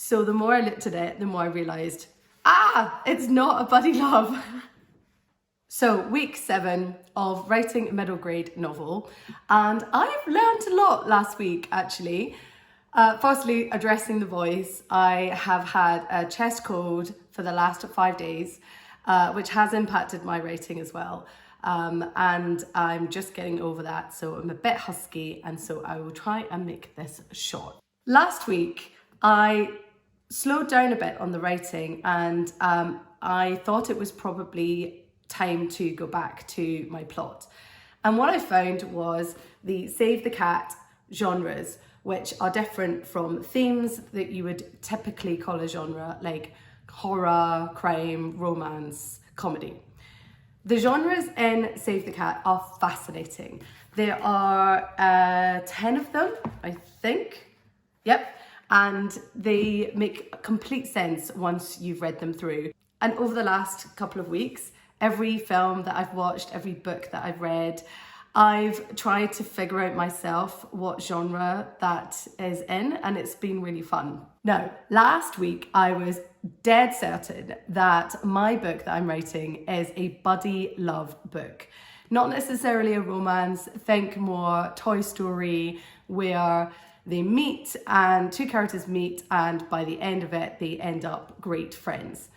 So the more I looked at it, the more I realised, it's not a buddy love. So week 7 of writing a middle grade novel, and I've learned a lot last week actually. Firstly, addressing the voice. I have had a chest cold for the last 5 days, which has impacted my writing as well. And I'm just getting over that, so I'm a bit husky, and so I will try and make this short. Last week, I slowed down a bit on the writing, and I thought it was probably time to go back to my plot. And what I found was the Save the Cat genres, which are different from themes that you would typically call a genre, like horror, crime, romance, comedy. The genres in Save the Cat are fascinating. There are 10 of them, I think. Yep. And they make complete sense once you've read them through. And over the last couple of weeks, every film that I've watched, every book that I've read, I've tried to figure out myself what genre that is in, and it's been really fun. Now, last week I was dead certain that my book that I'm writing is a buddy love book. Not necessarily a romance, think more Toy Story, where they meet and two characters meet, and by the end of it, they end up great friends.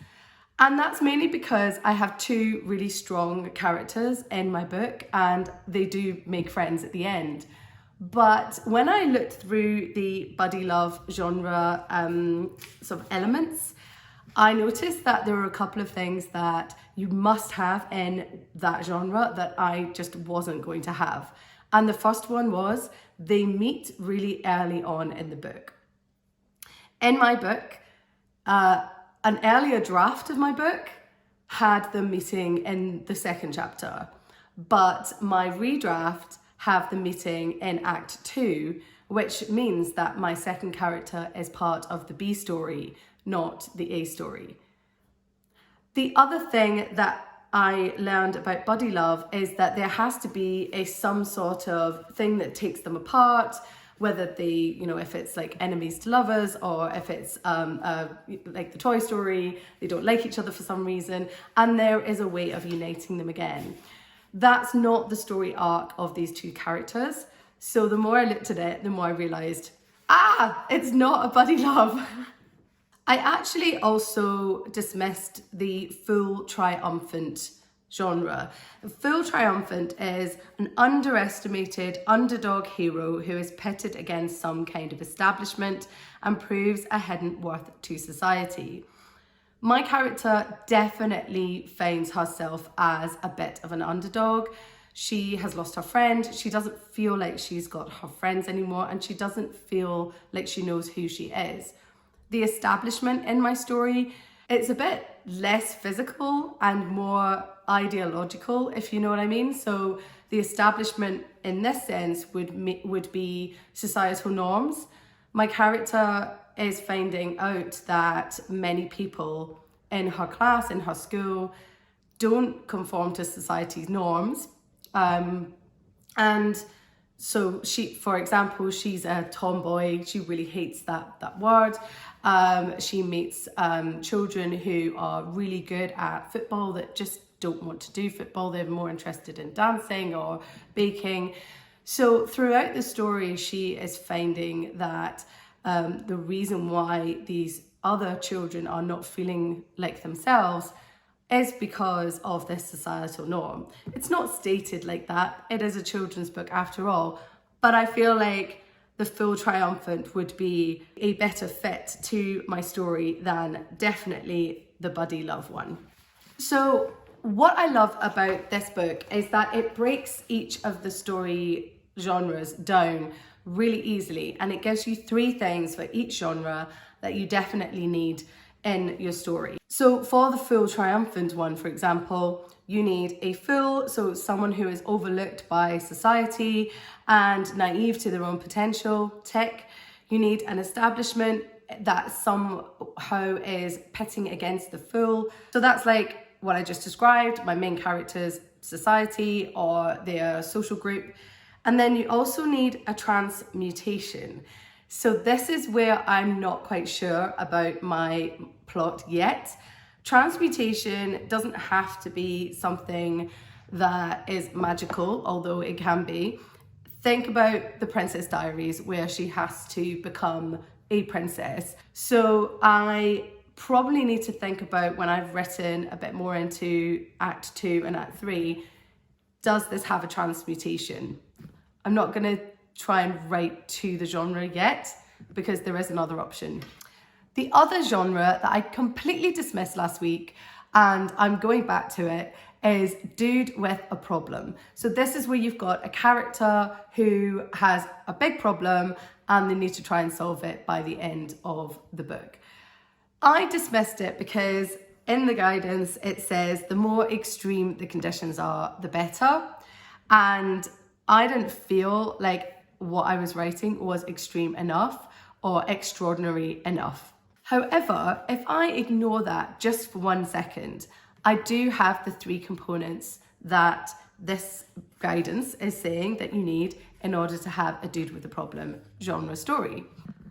And that's mainly because I have 2 really strong characters in my book, and they do make friends at the end. But when I looked through the buddy love genre sort of elements, I noticed that there were a couple of things that you must have in that genre that I just wasn't going to have. And the first one was they meet really early on in the book. In my book, an earlier draft of my book had them meeting in the 2nd chapter, but my redraft have them meeting in Act 2, which means that my second character is part of the B story, not the A story. The other thing that I learned about buddy love is that there has to be some sort of thing that takes them apart, whether they, if it's like enemies to lovers, or if it's like the Toy Story, they don't like each other for some reason, and there is a way of uniting them again. That's not the story arc of these 2 characters. So the more I looked at it, the more I realised, it's not a buddy love. I actually also dismissed the full triumphant genre. Full triumphant is an underestimated underdog hero who is pitted against some kind of establishment and proves a hidden worth to society. My character definitely finds herself as a bit of an underdog. She has lost her friend. She doesn't feel like she's got her friends anymore, and she doesn't feel like she knows who she is. The establishment in my story, it's a bit less physical and more ideological, if you know what I mean. So the establishment in this sense would be societal norms. My character is finding out that many people in her class, in her school, don't conform to society's norms. And so for example, she's a tomboy. She really hates that word. She meets children who are really good at football that just don't want to do football. They're more interested in dancing or baking. So throughout the story, she is finding that the reason why these other children are not feeling like themselves is because of this societal norm. It's not stated like that. It is a children's book after all, but I feel like the full triumphant would be a better fit to my story than definitely the buddy love one. So what I love about this book is that it breaks each of the story genres down really easily, and it gives you 3 things for each genre that you definitely need in your story. So for the full triumphant one, for example, you need a fool, so someone who is overlooked by society and naive to their own potential, tick. You need an establishment that somehow is pitting against the fool. So that's like what I just described, my main character's society or their social group. And then you also need a transmutation. So this is where I'm not quite sure about my plot yet. Transmutation doesn't have to be something that is magical, although it can be. Think about the Princess Diaries, where she has to become a princess. So I probably need to think about, when I've written a bit more into Act 2 and Act 3, does this have a transmutation? I'm not going to try and write to the genre yet, because there is another option. The other genre that I completely dismissed last week, and I'm going back to it, is Dude with a Problem. So this is where you've got a character who has a big problem and they need to try and solve it by the end of the book. I dismissed it because in the guidance it says the more extreme the conditions are, the better. And I didn't feel like what I was writing was extreme enough or extraordinary enough. However, if I ignore that just for 1 second, I do have the 3 components that this guidance is saying that you need in order to have a Dude with a Problem genre story.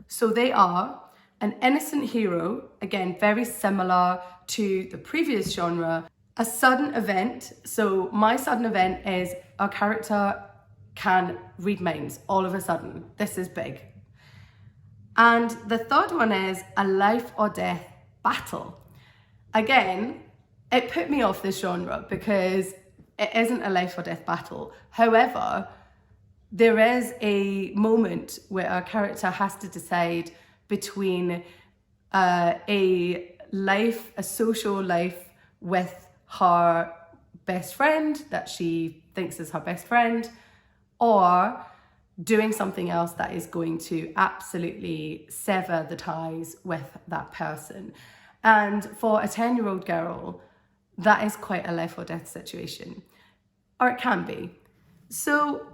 So they are an innocent hero, again, very similar to the previous genre, a sudden event. So my sudden event is our character can read minds all of a sudden. This is big. And the third one is a life or death battle. Again, it put me off this genre because it isn't a life or death battle. However, there is a moment where our character has to decide between a social life with her best friend that she thinks is her best friend, or doing something else that is going to absolutely sever the ties with that person. And for a 10-year-old girl, that is quite a life or death situation, or it can be. So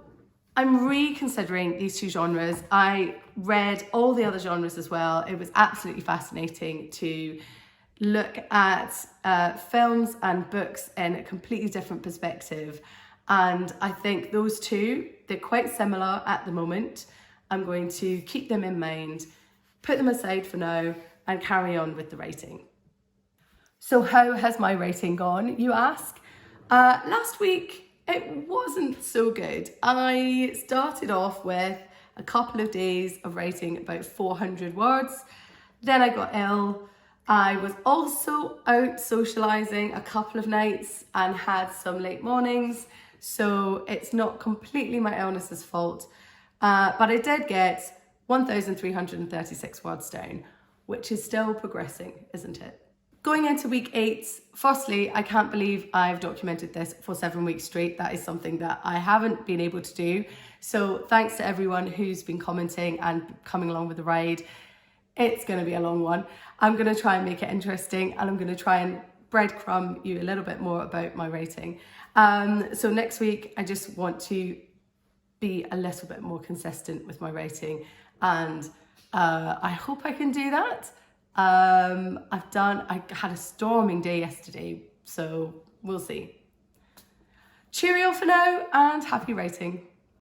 I'm reconsidering these 2 genres. I read all the other genres as well. It was absolutely fascinating to look at films and books in a completely different perspective. And I think those 2, they're quite similar at the moment. I'm going to keep them in mind, put them aside for now, and carry on with the writing. So how has my writing gone, you ask? Last week, it wasn't so good. I started off with a couple of days of writing about 400 words. Then I got ill. I was also out socialising a couple of nights and had some late mornings. So it's not completely my illness's fault. But I did get 1,336 words down, which is still progressing, isn't it? Going into week 8, firstly, I can't believe I've documented this for 7 weeks straight. That is something that I haven't been able to do. So thanks to everyone who's been commenting and coming along with the ride. It's going to be a long one. I'm going to try and make it interesting, and I'm going to try and breadcrumb you a little bit more about my writing. So next week, I just want to be a little bit more consistent with my writing, and I hope I can do that. I had a storming day yesterday, so we'll see. Cheerio for now, and happy writing.